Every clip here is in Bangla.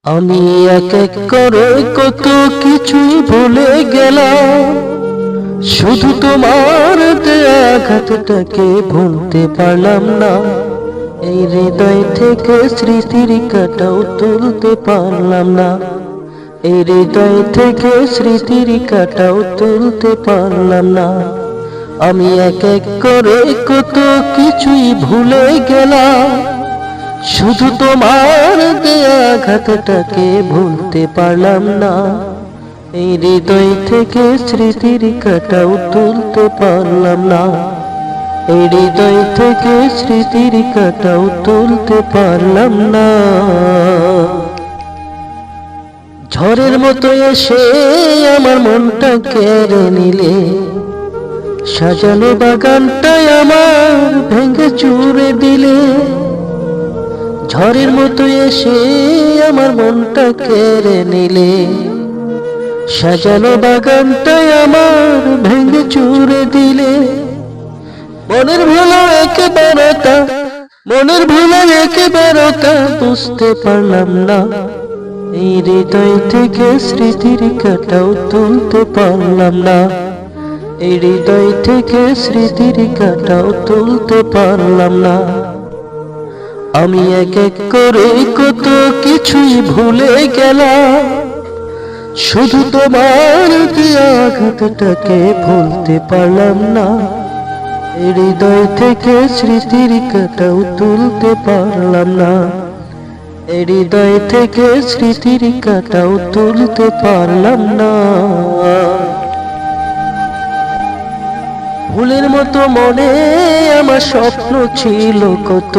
আমি এক এক করে কত কিছু ভুলে গেলাম, শুধু তোমার দেয়া আঘাতটাকে ভুলতে পারলাম না। এই হৃদয় থেকে স্মৃতির কাঁটাও তুলতে পারলাম না। এই হৃদয় থেকে স্মৃতির কাঁটাও তুলতে পারলাম না। আমি এক এক করে কত কিছুই ভুলে গেলাম, শুধু তোমার দেয়া আঘাতটাকে ভুলতে পারলাম না। এই হৃদয় থেকে স্মৃতির কাঁটাও তুলতে পারলাম না। এই হৃদয় থেকে স্মৃতির কাঁটাও তুলতে পারলাম না। ঝড়ের মতো এসে আমার মনটা কেড়ে নিলে, সাজানো বাগানটাই আমার ভেঙে চুরে দিলে। ঝড়ের মতো এসে আমার মনটা কেড়ে নিলে, সাজানো বাগানটাই আমার ভেঙে চুরে দিলে। মনের ভুলা একেবারটা, মনের ভুলা একেবারটা বুঝতে পারলাম না। এই হৃদয় থেকে স্মৃতির কাঁটাও তুলতে পারলাম না। এই হৃদয় থেকে স্মৃতির কাঁটাও তুলতে পারলাম না। আমি এক এক করে কত কিছুই ভুলে গেলাম, শুধু তোমার দেয়া আঘাতটাকে ভুলতে পারলাম না। এই হৃদয় থেকে স্মৃতির কাঁটাও তুলতে পারলাম না। এই হৃদয় থেকে স্মৃতির কাঁটাও তুলতে পারলাম না। ফুলের মতো মনে আমার স্বপ্ন ছিল কত,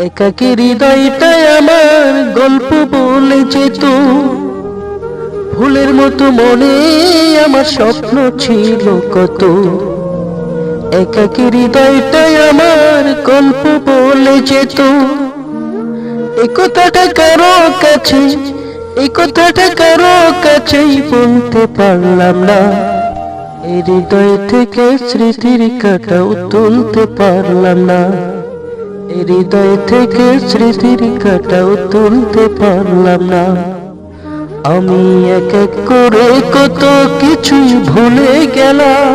একাকী হৃদয়টাই আমার গল্প বলে যেত। ফুলের মতো মনে আমার স্বপ্ন ছিল কত, একাকী হৃদয়টাই আমার গল্প বলে যেত। এই কথাটা কারো কাছে, এই কথাটা কারো কাছেই বলতে পারলাম না। এই হৃদয় থেকে স্মৃতির কাঁটাও তুলতে পারলাম না। এই হৃদয় থেকে স্মৃতির কাঁটাও তুলতে পারলাম না। আমি এক এক করে কত কিছুই ভুলে গেলাম,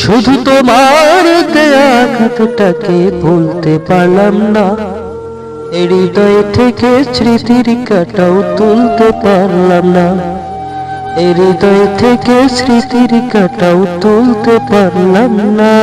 শুধু তোমার দেয়া আঘাতটাকে ভুলতে পারলাম না। এই হৃদয় থেকে স্মৃতির কাঁটাও তুলতে পারলাম না। এই হৃদয় থেকে স্মৃতির কাঁটাও তুলতে পারলাম না।